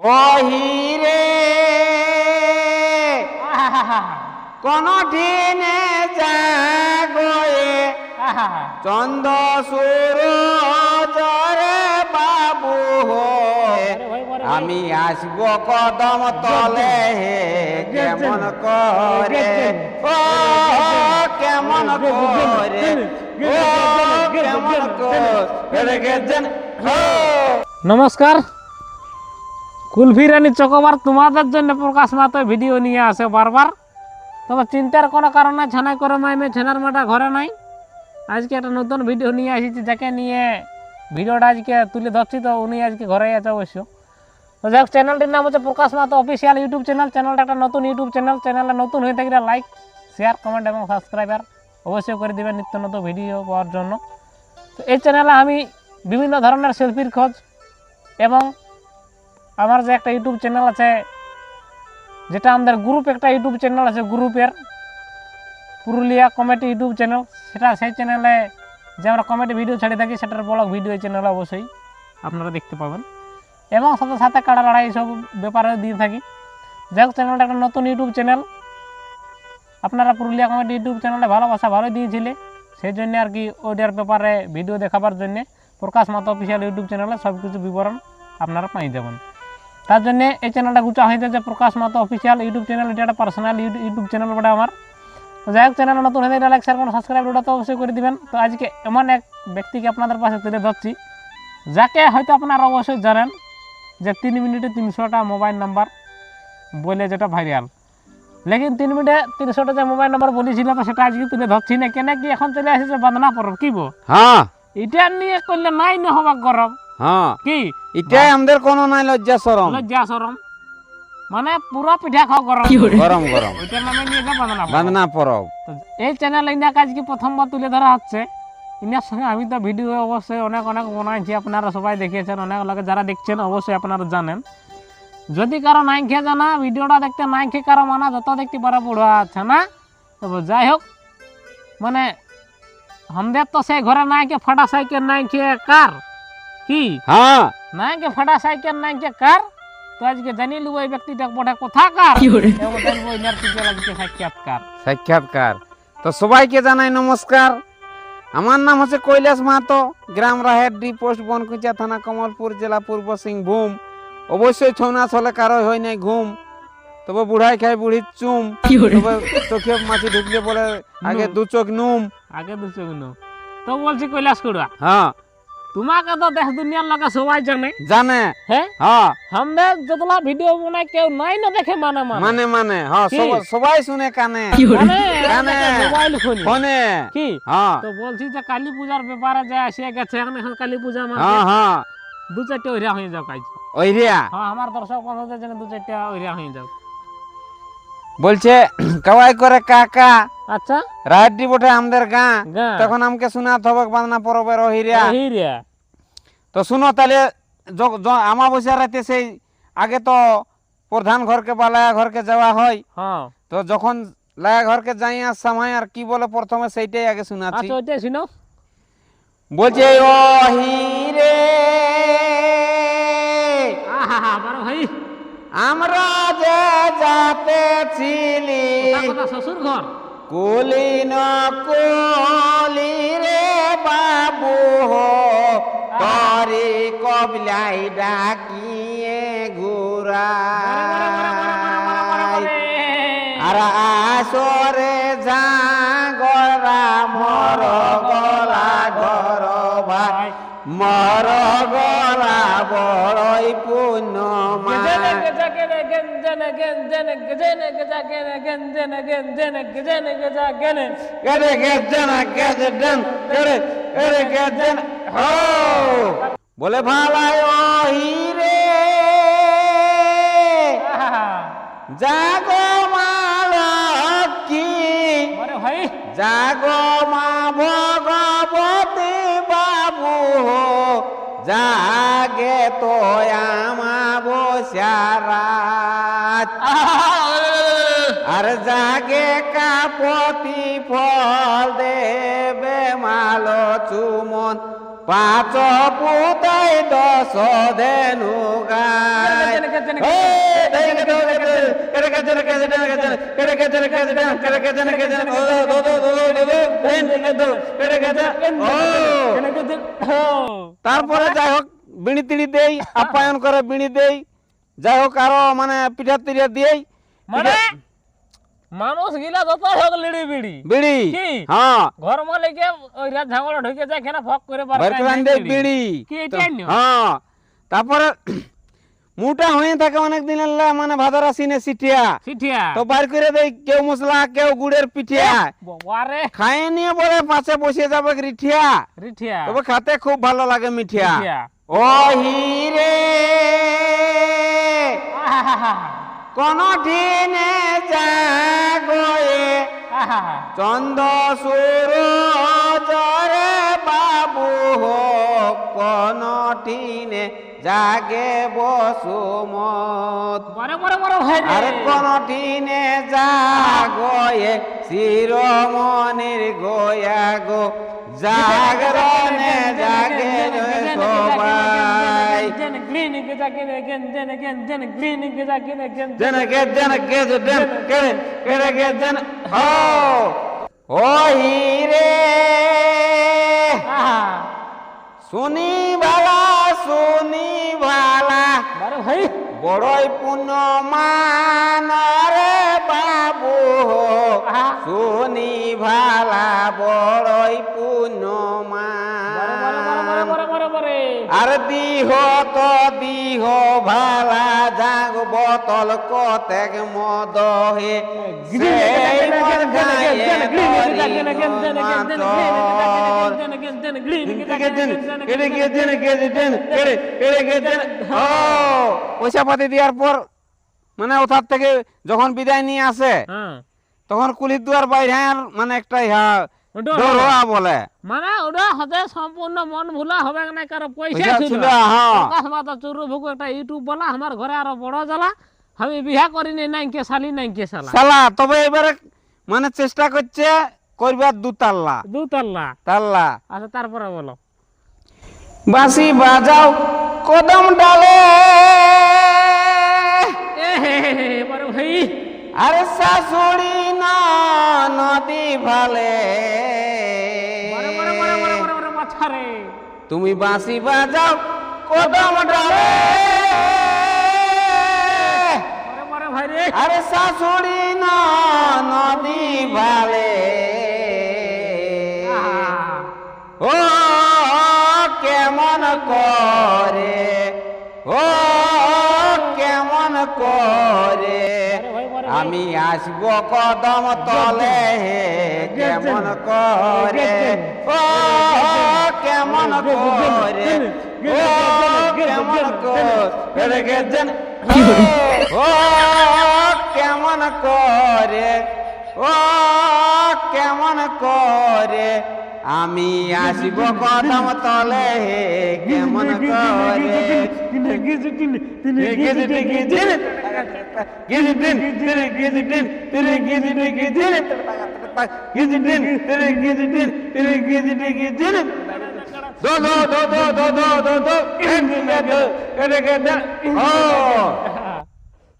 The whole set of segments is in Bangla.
ওহিরে কোন দিনে জাগয়ে চন্দ্র সূরজরে বাবু হো আমি আসব কদম তলে কেমন করে ও কেমন করে ও কেমন করে গেছেন। নমস্কার, কুলফি রানী চকোবার তোমাদের জন্য প্রকাশ মাত্র ভিডিও নিয়ে আসে বারবার। তবে চিন্তার কোনো কারণ নাই, ছানাই করে মাইমে ছেনার মাটা ঘরে নাই। আজকে একটা নতুন ভিডিও নিয়ে আসছি, যাকে নিয়ে ভিডিওটা আজকে তুলে ধরছি। তো উনি আজকে ঘরে আছে অবশ্য। তো যাই হোক, চ্যানেলটির নাম হচ্ছে প্রকাশ মাত্র অফিসিয়াল ইউটিউব চ্যানেল। চ্যানেলটা একটা নতুন ইউটিউব চ্যানেল। চ্যানেলে নতুন হয়ে থাকলে লাইক, শেয়ার, কমেন্ট এবং সাবস্ক্রাইবার অবশ্যই করে দেবেন নিত্য নতুন ভিডিও পাওয়ার জন্য। তো এই চ্যানেলে আমি বিভিন্ন ধরনের সেলফির খোঁজ এবং আমার যে একটা ইউটিউব চ্যানেল আছে, যেটা আমাদের গ্রুপ একটা ইউটিউব চ্যানেল আছে, গ্রুপের পুরুলিয়া কমেডি ইউটিউব চ্যানেল, সেই চ্যানেলে যে আমরা কমেডি ভিডিও ছেড়ে থাকি, সেটার ব্লগ ভিডিও এই চ্যানেলে অবশ্যই আপনারা দেখতে পাবেন। এবং সাথে সাথে কাড়া লড়াই সব ব্যাপারে দিয়ে থাকি। যাই হোক, চ্যানেলটা একটা নতুন ইউটিউব চ্যানেল। আপনারা পুরুলিয়া কমেডি ইউটিউব চ্যানেলে ভালোবাসা ভালো দিয়েছিলে, সেই জন্য আর কি ওইটার ব্যাপারে ভিডিও দেখাবার জন্যে প্রকাশ মাত্র অফিসিয়াল ইউটিউব চ্যানেলে সব কিছু বিবরণ আপনারা পাই যাবেন। তার জন্যে এই চ্যানেলটা গুছা হয়েছে যে প্রকাশ মাত্র অফিসিয়াল ইউটিউব চ্যানেল। এটা একটা পার্সোনাল ইউটিউব চ্যানেল বটে আমার। তো যাই হোক, চ্যানেল নতুন হয়ে লাইক শেয়ার করুন, সাবস্ক্রাইব ওটা তো অবশ্যই করে দেবেন। তো আজকে এমন এক ব্যক্তিকে আপনাদের পাশে তুলে ধরছি, যাকে হয়তো আপনারা অবশ্যই জানেন যে 3 মিনিটে 300টা মোবাইল নাম্বার বলে যেটা ভাইরাল। লেকিন 3 মিনিটে 300টা যে মোবাইল নাম্বার বলেছিল, তো সেটা আজকে তুলে ধরছি না। কেন কি এখন চলে আসছে বাঁধনা পরব, কি বল? হ্যাঁ, এটা নিয়ে করলে নাই না হবার গরম। হ্যাঁ, কি এটাই আমাদের কোনো নাই লজ্জা শরম। লজ্জা শরম মানে পুরো পিঠা খাও গরম গরম গরম ওইটার নামে নিয়ে বাঁধনা পরব। বাঁধনা পরব। তো এই চ্যানেল ইনাকে আজকে প্রথমবার তুলে ধরা হচ্ছে। ইনার সঙ্গে আমি তো ভিডিও অবশ্যই অনেক অনেক বানাইছি, আপনারা সবাই দেখিয়েছেন, অনেক লোকে যারা দেখছেন অবশ্যই আপনারা জানেন। যদি কারো নাই খেয়ে জানা ভিডিওটা দেখতে নাই খেয়ে কারো মানা যত দেখতে পারা পড়া আছে না। তবে যাই হোক, মানে আমাদের তো সেই ঘরে নাই কে ফাটা সাইকেল নাই খেয়ে কার কি হ্যাঁ, নাই কে ফাটা সাইকেল নাই কে কার। তো আজকে জানি লুব এই ব্যক্তিটা বটে কথা কার সাক্ষাৎকার। সাক্ষাৎকার। তো সবাইকে জানাই নমস্কার। আমার নাম হচ্ছে কৈলাস মাহাতো, গ্রাম রাহেরডি, পোস্ট বনকুচা, থানা কমলপুর, জেলা পূর্ব সিংভূম। অবশ্যই ছৌ নাচ হলে কারো হয় নাই ঘুম, তবে বুড়াই খায় বুড়ির চুম, তবে চোখে মাছি ঢুকলে বলে আগে দু চোখ নুম। আগে দু চোখ নুম। তো বলছি কৈলাস করুয়া, হ্যাঁ, তোমাকে তো দেশ দুনিয়ার লোক সবাই জানে। জানে। হ্যাঁ, হ্যাঁ, আমাদের যতলা ভিডিও বানাই কেউ নাই না দেখে মানে মানে মানে হ্যাঁ, সবাই শুনে কানে কানে মোবাইল ফোনে। কি হ্যাঁ, তো বলছি যে কালী পূজার ব্যাপারে যে আসে গেছে, এখন এখন কালী পূজা হ্যাঁ, হ্যাঁ, দু চারটে ওইরা হয়ে যাও কাজ। ওই রিয়া হ্যাঁ, আমার দর্শক বন্ধুদের জন্য দু চারটে ওইরা হয়ে যাও। বলছে কাওয়াই করে কাকা, আচ্ছা রাহেরডি বটে আমাদের গাঁ। গাঁ। তখন আমাকে শোনাতে হবে বাঁধনা পরবের ওহিরিয়া। হিরিয়া তো শুনো তাহলে, আমাবস্যা রাতে সেই আগে তো প্রধান ঘরকে বা লায়া ঘরকে যাওয়া হয়। হ্যাঁ, তো যখন লায়া ঘরকে যাই আর সময় আর কি বলে প্রথমে সেইটাই আগে শোনাচ্ছি। আচ্ছা ওইটাই শুনো। বলছে ও হিরে বড় ভাই, আমরা যে যাতেছিলি শ্বশুর ঘর কুলিন কুলি রে বাবু হো, তরি কবলাই ডাকিয়ে ঘুরা আর আসরে জাগরা মর গলা ঘর ভাই, মর গলা বড়ই পুণ্য মা। বলে ভালাই ও হিরে জাগো মা লক্ষ্মী, জাগো মা ভগবতী বাবু হো, জাগে তো আমাবস্যা রাত আর জাগে কাপতি ফল দেবে মালো চুমন পাঁচ পুতাই দশ ধেনু গাই তারপরে যাই হোক বিড়ি তিড়ি দেই, আপ্যায়ন করে বিড়ি দেই, যাই হোক আরো মানে পিঠা তিড়িয়া দিই। মানে মানুষ গিলা যত হোক লিড়ি বিড়ি বিড়ি কি? হ্যাঁ ঘর মালিকে ওই রাত ঝাঙ্গড়া ঢুকে যায় কেন ফক করে বার বের করে আন দেয় বিড়ি। কি এটাই নিয়ম? হ্যাঁ তারপরে মোটা হয়ে থাকে অনেক দিনের মানে ভাদর আসিনে সিটিয়া চিঠিয়া তো বার করে দেয়, কেউ মশলা কেউ গুড়ের পিঠিয়া বাবারে খাইয়ে নিয়ে বলে পাশে বসে যাবে রিঠিয়া, রিঠিয়া তবে খেতে খুব ভালো লাগে মিঠিয়া। মিঠিয়া। ও হিরে আহাহাহা, কোন দিনে জাগয়ে আহাহা। চন্দ সুরজরে বাবু হোক, কোন টিনে জাগে বসুমত। বড় বড় বড় ভাই রে। আর কোন টিনে জাগয়ে শিরোমণির গোয়া গো, জাগরণে জাগে রে সবাই। জনকে জনকে জনকে ও হিরে শুনি ভালা শুনি ভালা বড় ভাই বড়ই পুণ্য মানরে বাবু শুনি ভালা বড়ই পুণ্য মান। আর দিহ তো দিহ ভালা জাগ বোতল কতেক মদ হে সেই মদ খাইয়ে পয়সা পাতি দেওয়ার পর মানে ওথার থেকে যখন বিদায় নিয়ে আসে তখন কুলির দুয়ার বাইরে মানে একটা ডোরা বলে, মানে ওটা হতে সম্পূর্ণ মন ভুলা হবে না, কারো পয়সা পয়সা ছিল ছিল, হ্যাঁ। প্রকাশ মাতা চুরু ভুকু একটা ইউটিউব বলা আমার ঘরে আরো বড় জ্বালা, আমি বিয়া করিনি নাই কে শালি নাই কে শালা শালা। তবে এবারে মানে চেষ্টা করছে করবার দুতাল্লা দুতল্লা। তাল্লা। আচ্ছা তারপরে বলো। বাঁশি বাজাও কদম ডালে এ হে হে হে, বড় ভাই আরে শাশুড়ি না নদী ভালে, বড় বড় বড় বড় বড় বড় মাথা রে। তুমি বাঁশি বাজাও কদম ডালে, বড় বড় ভাই রে। আরে শাশুড়ি না নদী ভালে। ও কেমন করে, ও কেমন করে আমি আসব কদম তলে, কেমন করে, ও কেমন করে, ও কেমন করে, ও কেমন করে, ও কেমন করে আমি আসব কদম তলে, কেমন করে।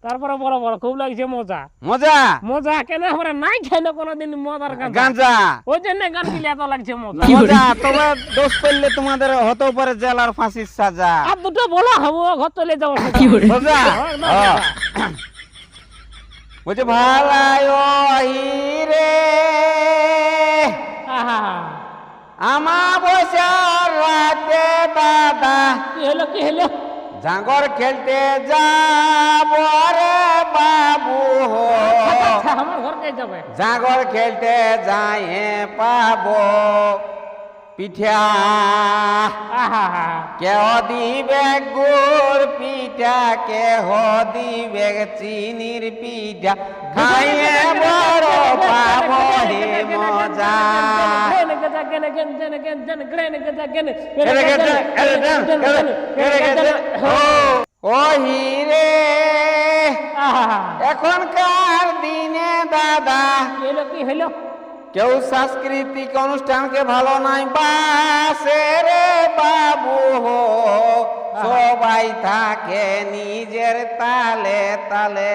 তারপরে বড় বড় খুব লাগছে মজা মজা মজা কেন আমরা নাই খাইলে কোনোদিন মজার গান গাঞ্জা ওই জন্য গান গিলে এত লাগছে মজা মজা। তবে দোষ করলে তোমাদের হতেও পারে জেলার ফাঁসির সাজা। আর দুটো বলা হবো ঘর চলে যাবো মজা বলছে ভালাই রে আমাবস্যার রাতে দাদা কি হলো কি হলো জাগর খেলতে যাব রে বাবু হো, আমার ঘর কে যাবে জাগর খেলতে যাই পাবো পিঠা, কেহ দিবে গুড় পিঠা, কেহ দিবে চিনির পিঠা, খাইয়ে বড় পাবো হে মজা। ও হিরে এখনকার দিনে দাদা কি হলো কেউ সাংস্কৃতিক অনুষ্ঠানকে ভালো নাই বাসে রে বাবু হো, সবাই থাকে নিজের তালে তালে।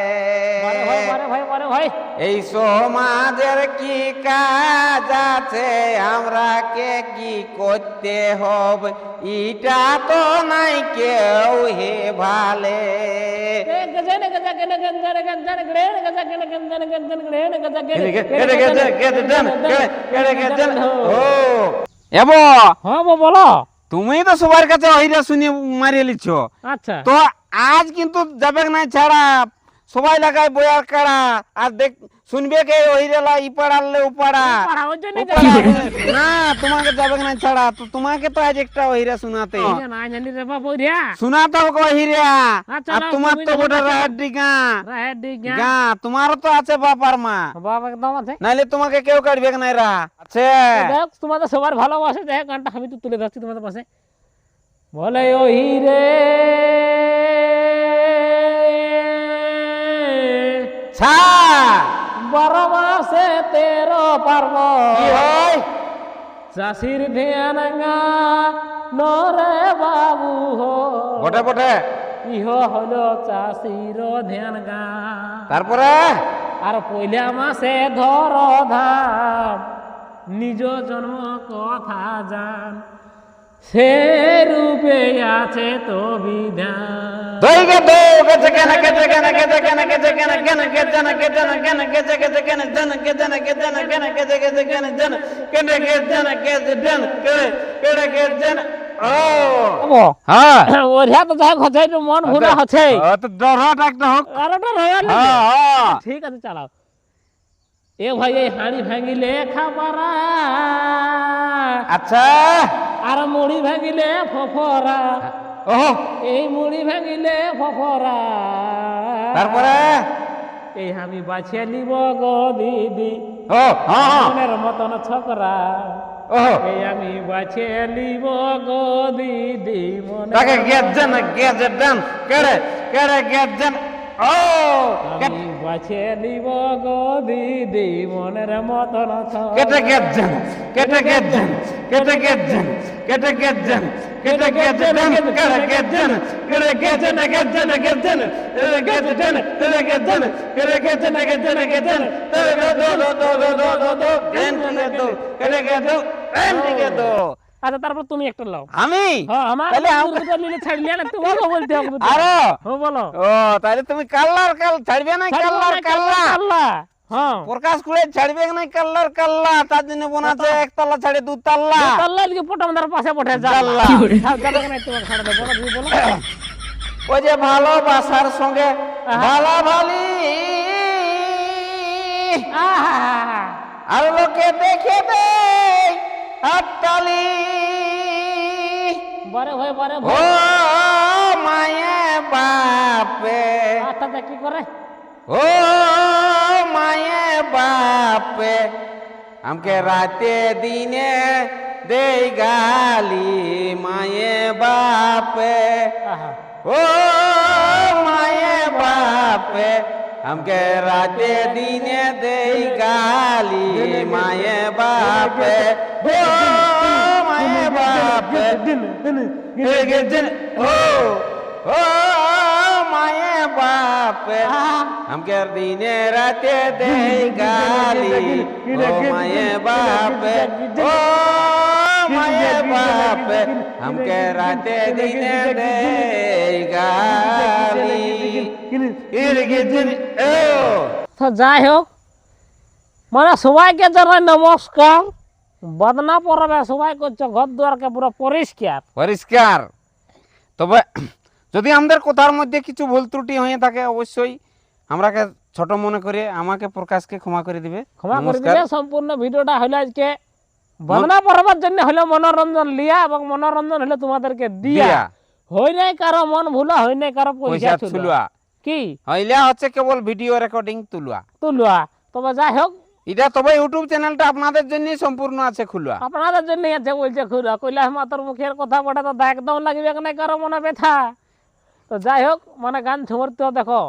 এই সমাজের কি কাজ আছে, আমরা কে কি করতে হবে, ইটা তো নাই কেউ হে ভালে। বলো, তুমি তো সবার কাছে ওইটা শুনে মারিয়ে লিচ্ছ। আচ্ছা, তো আজ কিন্তু যাবে না ছাড়া, সবাই লাগায় বয়ার কাড়া, আর দেখ শুনবে কে ওইরেলা ই পাড়ালে উপাড়া না, তোমাকে যাবে না ছাড়া। তো তোমাকে তো আজ একটা ওইরা শোনাতে শোনাতে হবে ওইরা। আর তোমার তো গোটা রাহাড্ডি গা, তোমারও তো আছে বাপার মা, বাবা একদম আছে, নাইলে তোমাকে কেউ কাটবে না এরা আছে। দেখ তোমাদের সবার ভালোবাসে, দেখ গানটা আমি তো তুলে যাচ্ছি তোমাদের পাশে। বলে ওই রে ছা 12 মাসে 13 পার্বণ, কি হয় চাষির ধ্যান নরে বাবু হো, বটে বটে। ইহ হলো চাষির ধ্যান গা। তারপরে আর পয়লা মাসে ধর ধাম, নিজ জন্ম কথা জান, সে রূপে আছে তো বিধান। দইগে দো গজে কেন গজে কেন গজে কেন গজে কেন কেন গজে না গজে না কেন গজে গজে কেন জন গজে না গজে না কেন গজে গজে কেন জন কেন গজে না গজে জন কেড়ে গজে না। ও হ্যাঁ, ওরা তো যাই হচ্ছে, মন ভুলা হচ্ছে, তো ডরটা একটা হোক। হ্যাঁ, ঠিক আছে চালাও। এ ভাই এই হাঁড়ি ভাঙিলে খাবারা, আচ্ছা, আর মুড়ি ভাঙিলে ফফরা, ওহ এই মুড়ি ভাঙিলে ফফরা। তারপরে এই আমি বাছিয়ে নিব গো দিদি, ও হ্যাঁ মনের মতন ছকরা, ওহ এই আমি বাছিয়ে নিব গো দিদি মনে। তাকে গজে না গজে দেন কেড়ে কেড়ে গজে না। ও আমি বাছিয়ে নিব গো দিদি মনের মতন কেটে গজে কেটে গজে কেটে গজে কেটে গজে কেটে গজে দেন কেড়ে গজে কেড়ে গজে না গজে না গজে না গজে দেন কেড়ে গজে কেড়ে গজে না গজে না গজে না দেন টিকে দো কেড়ে গজে দেন টিকে দো। আচ্ছা, তারপর তুমি একটা লাও। আমি হ্যাঁ, আমার তাহলে নিলে ছাড়লিয়া না, তোমাকে বলতে হবে। আরো বলো। ও তাহলে তুমি কাল্লার কাল ছাড়বে না, কাল্লার কাল্লা আল্লাহ, হ্যাঁ, প্রকাশ করে ছাড়বে না, কাল্লার কাল্লা। তার জন্য বোনাছে একতলা ছাড়ে দুতলা। আল্লাহ লিখে পটামদার পাশে পড়ে যা জাল্লা। যাবে না, তোমাকে ছাড়া দেব না, তুমি বলো। ওই যে ভালোবাসার সঙ্গে ভালাভালি, আহা, আর লোকে দেখে দেয় হাততালি। বারে ভাই, বারে ও ভাই, মায়ে বাপে, আচ্ছা কি করে? ও মায়ে বাপে, আমকে রাতে দিনে দেই গালি মায়ে বাপে। আহা, ও মায়ে বাপে, আমকে রাতে দিনে দেই গালি মায়ে বাপে। ও মায়ে বাপে, ও ও মায়ে বাপে, আমকে দিনে রাতে দেই গালি ও মায়ে বাপে। ও মায়ে বাপে, আমকে রাতে দিনে দেই গালি। তো যাই হোক, মানে সবাইকে জানাই নমস্কার। বদনা পড়াবে, সবাই করছে ঘর দুয়ারকে পুরো পরিষ্কার পরিষ্কার। তবে যদি আমাদের কথার মধ্যে কিছু ভুল ত্রুটি হয়ে থাকে, অবশ্যই আমরাকে ছোট মনে করে আমাকে প্রকাশকে ক্ষমা করে দিবে। ক্ষমা করে নমস্কার। দিলে। সম্পূর্ণ ভিডিওটা হলো আজকে বদনা পড়াবার জন্য হলো মনোরঞ্জন লিয়া, এবং মনোরঞ্জন হলো তোমাদেরকে দিয়া। দিয়া। হই নাই কারো মন ভুলা, হই নাই কারো পয়সা পয়সা ছুলুয়া, কি হইলে হচ্ছে কেবল ভিডিও রেকর্ডিং তুলুয়া। তুলুয়া। তবে যাই হোক, এটা তবে ইউটিউব চ্যানেলটা আপনাদের জন্যই সম্পূর্ণ আছে খুলুয়া। আপনাদের জন্য আছে বলছে খুলা। কৈলাস মাতার মুখের কথা বটে, তো একদম লাগবে না কারো মনে ব্যথা। তো যাই হোক, মানে গান ঝুমরতেও দেখো,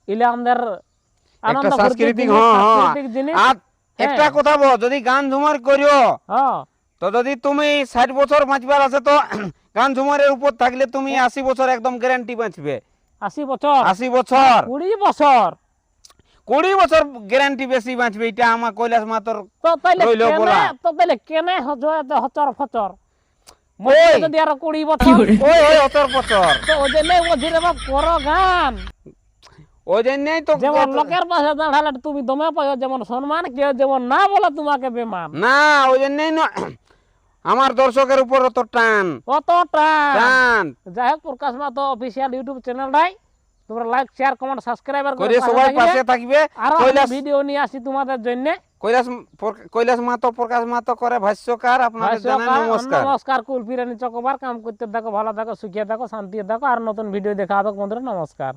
ইলে আমাদের একটা আনন্দ সাংস্কৃতিক জিনিস, হ্যাঁ সাংস্কৃতিক জিনিস। আর একটা কথা বল, যদি গান ঝুমার করিও হ্যাঁ তো যদি তুমি 60 বছর বাঁচবার আছে তো গান ঝুমারের উপর থাকলে তুমি 80 বছর একদম গ্যারান্টি বাঁচবে। 80 বছর 80 বছর 20 বছর 20 বছর গ্যারান্টি বেশি বাঁচবে, এটা আমার কৈলাস মাতর তো তাইলে রইলো বলা। কেনে হচর ফচর ওই যদি আরো 20 বছর ওই ওই অতর বছর তো ওই জন্য ওজিরে বাপ করো গান, ওই জন্যই তো যেমন লোকের পাশে দাঁড়ালে তুমি দমে পাও যেমন সম্মান, কেউ যেমন না বলে তোমাকে বেমান। না, ওই জন্যই না আমার দর্শকের উপর অত টান কতটা টান যাই হোক, প্রকাশ মাহাতো অফিসিয়াল ইউটিউব চ্যানেলটাই তোমরা লাইক শেয়ার কমেন্ট সাবস্ক্রাইবার করে সবাই পাশে থাকবে। আর কৈলাস ভিডিও নিয়ে আসি তোমাদের জন্য। কৈলাস মাহাতো প্রকাশ মাহাতো করে ভাষ্যকার, আপনাদের জানাই নমস্কার। নমস্কার। কুলফি রানী চকোবার, কাম করতে দেখো, ভালো থাকো, সুখিয়ে থাকো, শান্তি থাকো। আর নতুন ভিডিও দেখা হবে বন্ধুরা, নমস্কার।